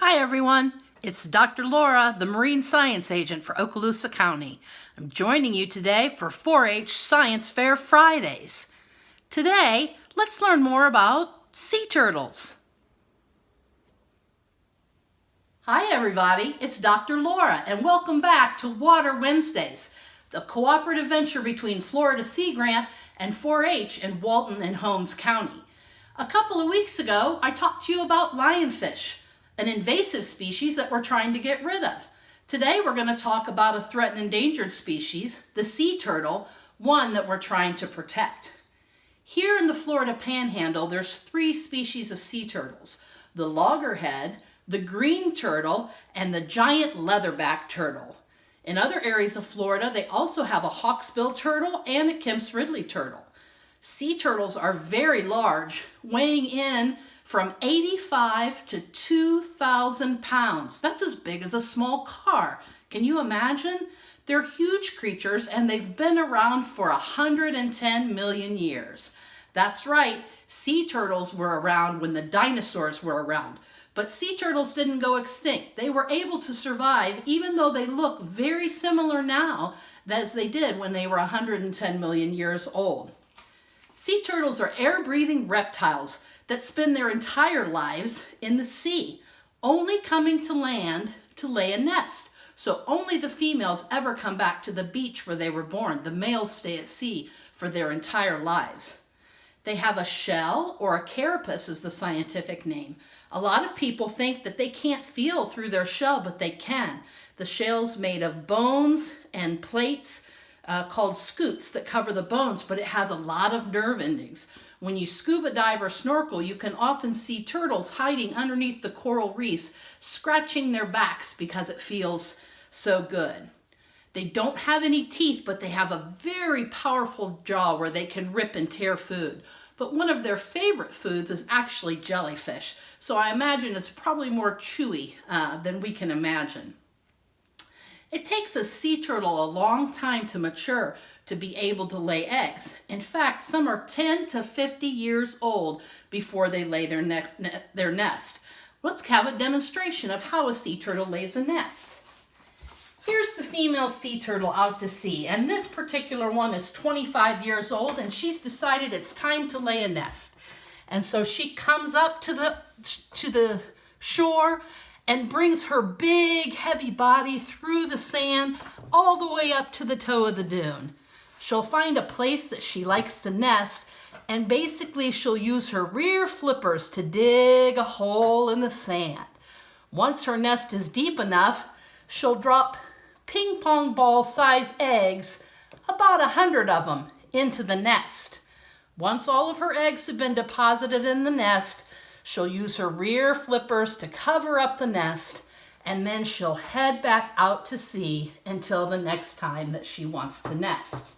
Hi everyone, it's Dr. Laura, the Marine Science Agent for Okaloosa County. I'm joining you today for 4-H Science Fair Fridays. Today, let's learn more about sea turtles. Hi everybody, it's Dr. Laura and welcome back to Water Wednesdays, the cooperative venture between Florida Sea Grant and 4-H in Walton and Holmes County. A couple of weeks ago, I talked to you about lionfish, an invasive species that we're trying to get rid of. Today we're going to talk about a threatened and endangered species, the sea turtle, one that we're trying to protect. Here in the Florida Panhandle, there's 3 species of sea turtles: the loggerhead, the green turtle, and the giant leatherback turtle. In other areas of Florida, they also have a hawksbill turtle and a Kemp's Ridley turtle. Sea turtles are very large, weighing in from 85 to 2,000 pounds. That's as big as a small car. Can you imagine? They're huge creatures and they've been around for 110 million years. That's right, sea turtles were around when the dinosaurs were around. But sea turtles didn't go extinct. They were able to survive even though they look very similar now as they did when they were 110 million years old. Sea turtles are air-breathing reptiles that spend their entire lives in the sea, only coming to land to lay a nest. So only the females ever come back to the beach where they were born. The males stay at sea for their entire lives. They have a shell, or a carapace is the scientific name. A lot of people think that they can't feel through their shell, but they can. The shell's made of bones and plates called scutes that cover the bones, but it has a lot of nerve endings. When you scuba dive or snorkel, you can often see turtles hiding underneath the coral reefs, scratching their backs because it feels so good. They don't have any teeth, but they have a very powerful jaw where they can rip and tear food. But one of their favorite foods is actually jellyfish, so I imagine it's probably more chewy than we can imagine. It takes a sea turtle a long time to mature to be able to lay eggs. In fact, some are 10 to 50 years old before they lay their nest. Let's have a demonstration of how a sea turtle lays a nest. Here's the female sea turtle out to sea, and this particular one is 25 years old, and she's decided it's time to lay a nest. And so she comes up to the shore and brings her big, heavy body through the sand all the way up to the toe of the dune. She'll find a place that she likes to nest, and basically she'll use her rear flippers to dig a hole in the sand. Once her nest is deep enough, she'll drop ping pong ball size eggs, about 100 of them, into the nest. Once all of her eggs have been deposited in the nest, she'll use her rear flippers to cover up the nest, and then she'll head back out to sea until the next time that she wants to nest.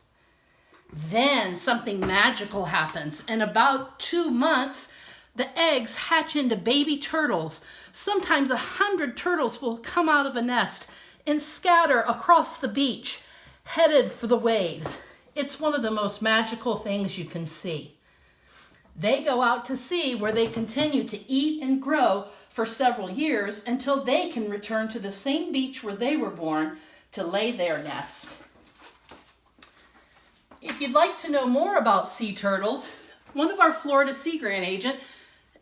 Then something magical happens. In about 2 months, the eggs hatch into baby turtles. Sometimes 100 turtles will come out of a nest and scatter across the beach, headed for the waves. It's one of the most magical things you can see. They go out to sea where they continue to eat and grow for several years until they can return to the same beach where they were born to lay their nest. If you'd like to know more about sea turtles, one of our Florida Sea Grant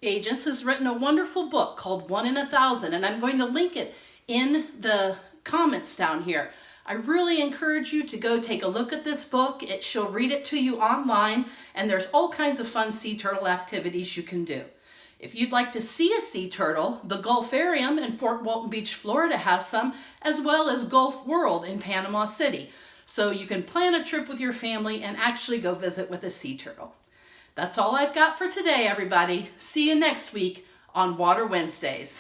agents has written a wonderful book called 1 in 1,000, and I'm going to link it in the comments down here. I really encourage you to go take a look at this book. She'll read it to you online, and there's all kinds of fun sea turtle activities you can do. If you'd like to see a sea turtle, the Gulfarium in Fort Walton Beach, Florida has some, as well as Gulf World in Panama City. So you can plan a trip with your family and actually go visit with a sea turtle. That's all I've got for today, everybody. See you next week on Water Wednesdays.